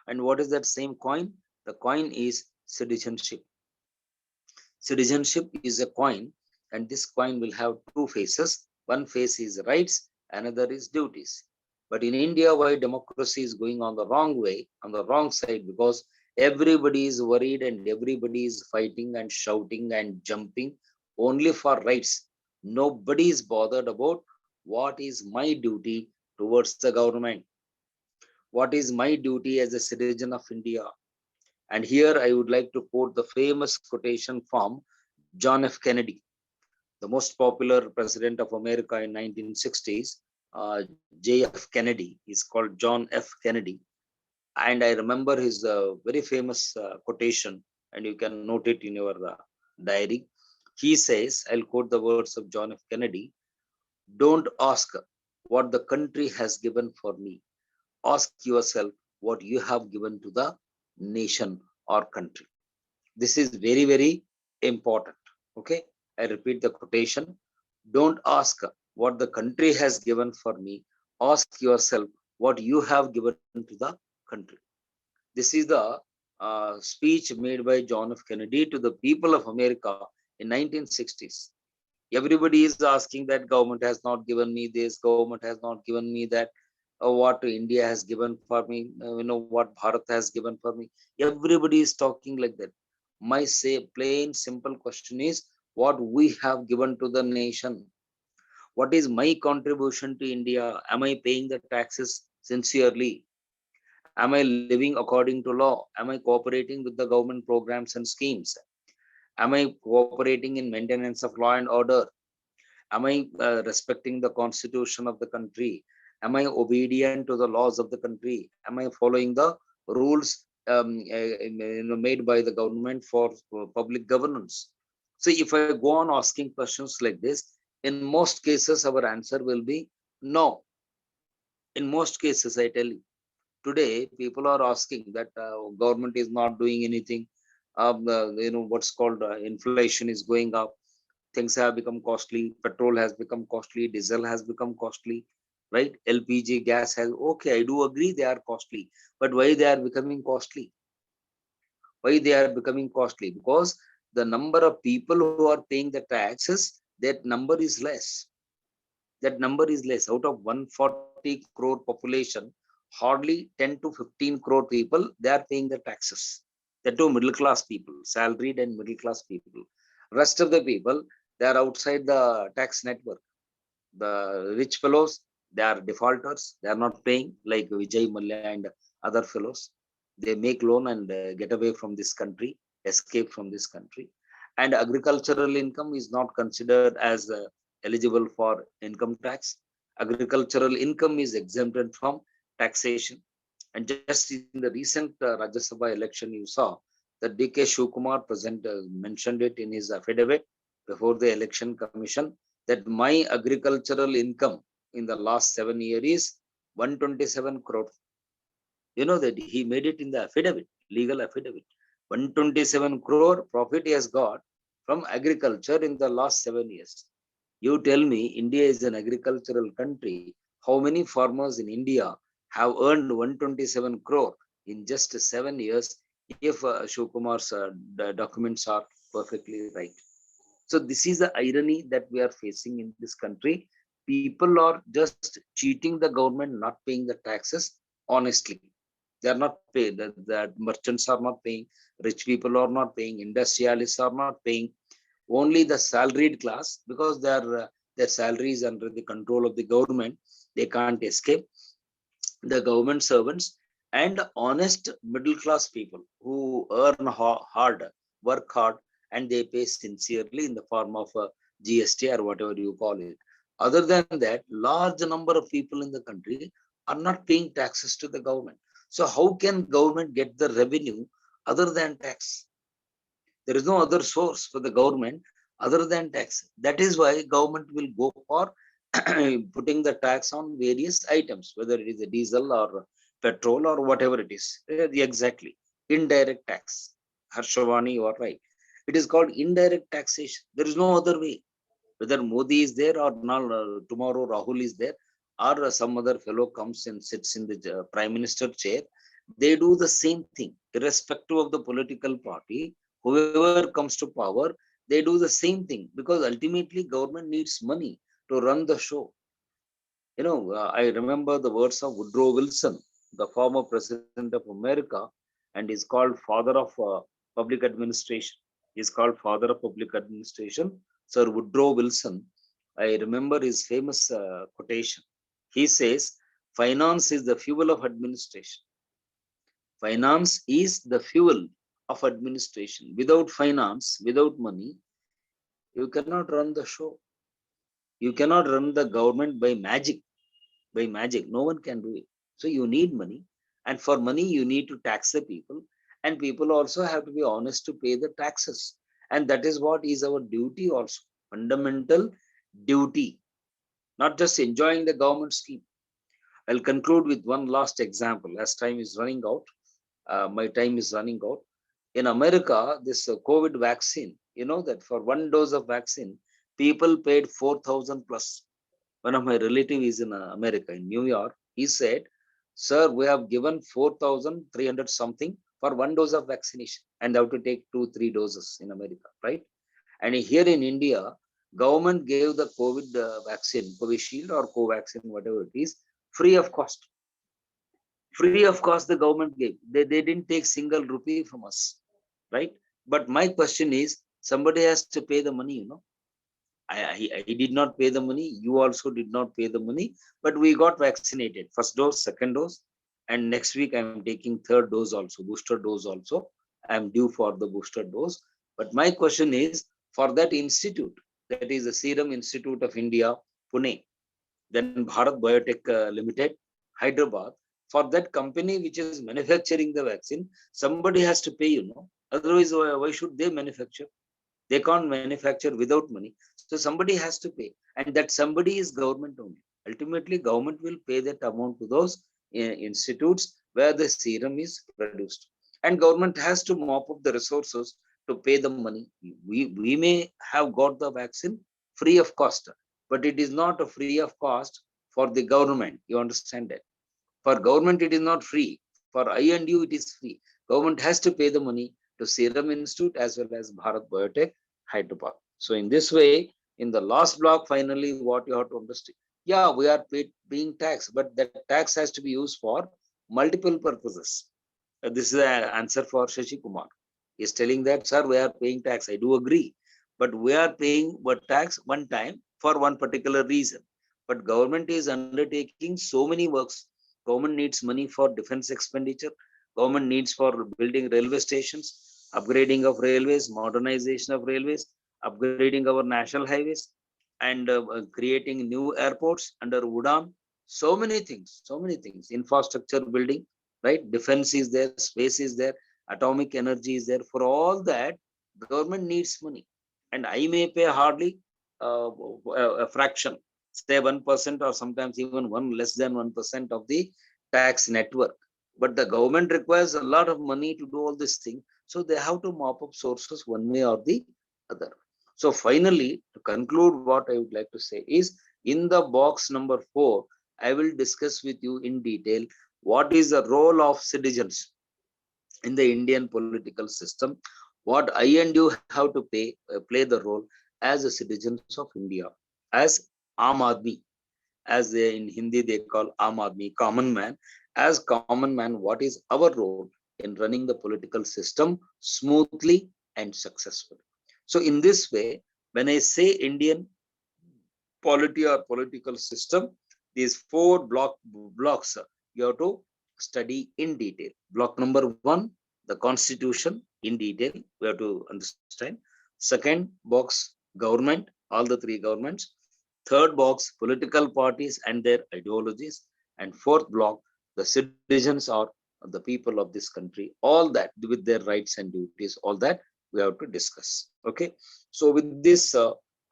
And what is that same coin? The coin is citizenship. Citizenship is a coin, and this coin will have 2 faces. One face is rights, another is duties. But in India, why democracy is going on the wrong way, on the wrong side? Because everybody is worried and everybody is fighting and shouting and jumping only for rights. Nobody is bothered about what is my duty towards the government. What is my duty as a citizen of India? And here I would like to quote the famous quotation from John F. Kennedy, the most popular president of America in 1960s. JF Kennedy is called John F. Kennedy. And I remember his very famous quotation, and you can note it in your diary. He says, I'll quote the words of John F. Kennedy, don't ask what the country has given for me. Ask yourself what you have given to the nation or country. This is very, very important. Okay. I repeat the quotation. Don't ask what the country has given for me. Ask yourself what you have given to the country. This is the speech made by John F. Kennedy to the people of America in 1960s. Everybody is asking that government has not given me this, government has not given me that, what India has given for me, what Bharat has given for me. Everybody is talking like that. My say plain simple question is what we have given to the nation. What is my contribution to India? Am I paying the taxes sincerely? Am I living according to law? Am I cooperating with the government programs and schemes? Am I cooperating in maintenance of law and order? Am I respecting the constitution of the country? Am I obedient to the laws of the country? Am I following the rules made by the government for public governance? So if I go on asking questions like this, in most cases, our answer will be no. In most cases, I tell you. Today, people are asking that government is not doing anything. What's called inflation is going up. Things have become costly. Petrol has become costly. Diesel has become costly, right? LPG gas has. Okay, I do agree they are costly, but why they are becoming costly? Why they are becoming costly? Because the number of people who are paying the taxes, that number is less. That number is less. Out of 140 crore population, hardly 10 to 15 crore people, they are paying the taxes. The two middle class people, salaried and middle class people. Rest of the people, they are outside the tax network. The rich fellows, they are defaulters. They are not paying, like Vijay Mallya and other fellows. They make loan and get away from this country, escape from this country. And agricultural income is not considered as eligible for income tax. Agricultural income is exempted from taxation. And just in the recent Rajya Sabha election, you saw that D.K. Shivkumar mentioned it in his affidavit before the election commission that my agricultural income in the last 7 years is 127 crore. You know that he made it in the affidavit, legal affidavit. 127 crore profit he has got from agriculture in the last 7 years. You tell me, India is an agricultural country. How many farmers in India have earned 127 crore in just 7 years if Shivkumar's documents are perfectly right? So this is the irony that we are facing in this country. People are just cheating the government, not paying the taxes honestly. They are not paying. The merchants are not paying. Rich people are not paying. Industrialists are not paying. Only the salaried class, because their salaries under the control of the government, they can't escape. The government servants and honest middle class people who earn hard, work hard, and they pay sincerely in the form of GST or whatever you call it. Other than that, large number of people in the country are not paying taxes to the government. So how can government get the revenue other than tax? There is no other source for the government other than tax. That is why government will go for putting the tax on various items, whether it is a diesel or petrol or whatever it is. Exactly. Indirect tax. Harshavani, you are right. It is called indirect taxation. There is no other way. Whether Modi is there or not, tomorrow Rahul is there, or some other fellow comes and sits in the prime minister chair, they do the same thing, irrespective of the political party. Whoever comes to power, they do the same thing because ultimately government needs money to run the show. I remember the words of Woodrow Wilson, the former president of America, and is called father of public administration. He is called father of public administration, Sir Woodrow Wilson. I remember his famous quotation. He says, finance is the fuel of administration. Finance is the fuel of administration. Without finance, without money, you cannot run the show. You cannot run the government by magic. By magic, no one can do it. So you need money. And for money, you need to tax the people. And people also have to be honest to pay the taxes. And that is what is our duty also. Fundamental duty. Not just enjoying the government scheme. I'll conclude with one last example as time is running out. My time is running out. In America, this COVID vaccine, you know that for one dose of vaccine, people paid 4,000 plus. One of my relative is in America, in New York. He said, sir, we have given 4,300 something for one dose of vaccination, and they have to take 2-3 doses in America, right? And here in India, government gave the COVID vaccine, Covishield or Covaxin, whatever it is, free of cost. Free of cost, the government gave. They didn't take single rupee from us, right? But my question is, somebody has to pay the money, you know. I did not pay the money. You also did not pay the money, but we got vaccinated. First dose, second dose, and next week I'm taking third dose also, booster dose also. I'm due for the booster dose. But my question is, for that institute, that is the Serum Institute of India, Pune, then Bharat Biotech Limited, Hyderabad, for that company which is manufacturing the vaccine, somebody has to pay, you know. Otherwise, why should they manufacture? They can't manufacture without money. So somebody has to pay. And that somebody is government only. Ultimately, government will pay that amount to those institutes where the serum is produced. And government has to mop up the resources to pay the money. We may have got the vaccine free of cost, but it is not a free of cost for the government. You understand that? For government, it is not free. For I and you, it is free. Government has to pay the money to Serum Institute as well as Bharat Biotech, Hyderabad. So in this way, in the last block, finally, what you have to understand, yeah, we are being taxed, but that tax has to be used for multiple purposes. This is an answer for Shashi Kumar. He is telling that, sir, we are paying tax. I do agree, but we are paying what tax one time for one particular reason. But government is undertaking so many works. Government needs money for defense expenditure. Government needs for building railway stations, upgrading of railways, modernization of railways, upgrading our national highways, and creating new airports under UDAN. So many things. Infrastructure building, right? Defense is there, space is there, atomic energy is there. For all that, government needs money. And I may pay hardly a fraction, say 1% or sometimes even less than 1% of the tax network. But the government requires a lot of money to do all this thing. So they have to mop up sources one way or the other. So finally, to conclude, what I would like to say is, in the box number 4, I will discuss with you in detail what is the role of citizens in the Indian political system, what I and you have to play the role as a citizens of India, as Aam Aadmi, as they, in Hindi they call Aam Aadmi, common man. As common man, what is our role in running the political system smoothly and successfully? So in this way, when I say Indian polity or political system, these 4 blocks you have to study in detail. Block number 1, the constitution in detail, we have to understand. Second box, government, all the 3 governments. Third box, political parties and their ideologies. And fourth block, the citizens or the people of this country, all that with their rights and duties, all that we have to discuss. Okay. So with this,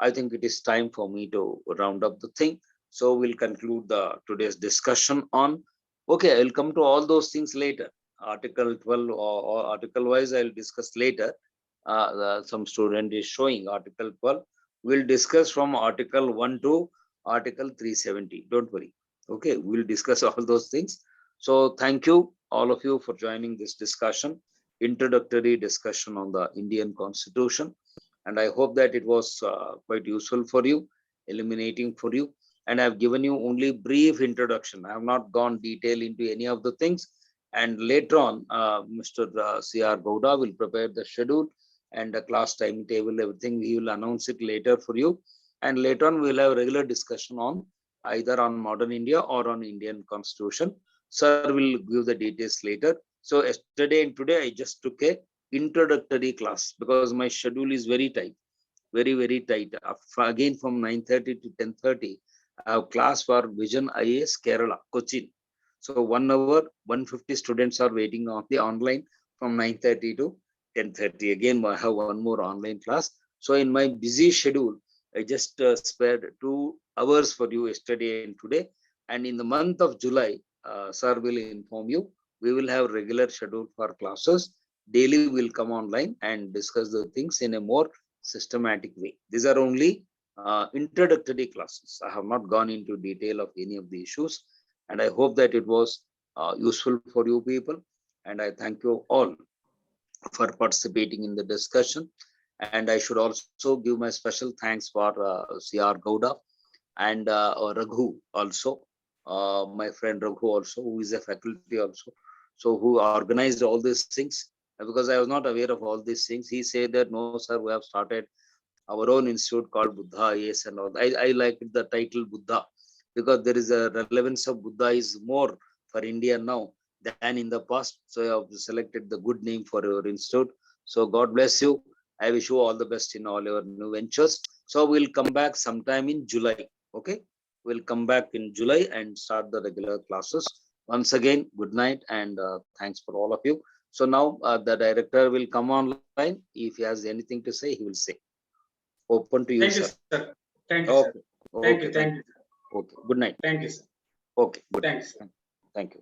I think it is time for me to round up the thing. So we'll conclude the today's discussion on, okay, I'll come to all those things later. Article 12 or article wise, I'll discuss later. Some student is showing article 12. We'll discuss from article 1 to article 370. Don't worry. Okay, we'll discuss all those things. So thank you, all of you, for joining this discussion, introductory discussion on the Indian Constitution. And I hope that it was quite useful for you, illuminating for you. And I've given you only brief introduction. I have not gone detail into any of the things. And later on, Mr. C.R. Gowda will prepare the schedule and the class timetable, everything. We will announce it later for you. And later on, we'll have regular discussion on either on modern India or on Indian Constitution. Sir will give the details later. So yesterday and today, I just took a introductory class because my schedule is very tight, very tight. Again, from 9:30 to 10:30, I have class for Vision IAS Kerala, Cochin. So 1 hour, 150 students are waiting on the online from 9:30 to 10:30. Again, I have one more online class. So in my busy schedule, I just spared 2 hours for you yesterday and today. And in the month of July, sir will inform you. We will have regular schedule for classes. daily we'll come online and discuss the things in a more systematic way. These are only introductory classes. I have not gone into detail of any of the issues, and I hope that it was useful for you people. And I thank you all for participating in the discussion. And I should also give my special thanks for C.R. Gowda and Raghu also, my friend Raghu also, who is a faculty also. So who organized all these things, because I was not aware of all these things. He said that, no, sir, we have started our own institute called Buddha IAS and all. I like the title Buddha, because there is a relevance of Buddha is more for India now than in the past. So you have selected the good name for your institute. So God bless you. I wish you all the best in all your new ventures. So we'll come back sometime in July. Okay. We'll come back in July and start the regular classes. Once again, good night and thanks for all of you. So now the director will come online. If he has anything to say, he will say. Open to you, Thank sir. you, sir. Thank you, Okay. sir. Okay. Thank you. Thank you. Okay. Good night. Thank you, sir. Okay. Good. Thanks. Thank you.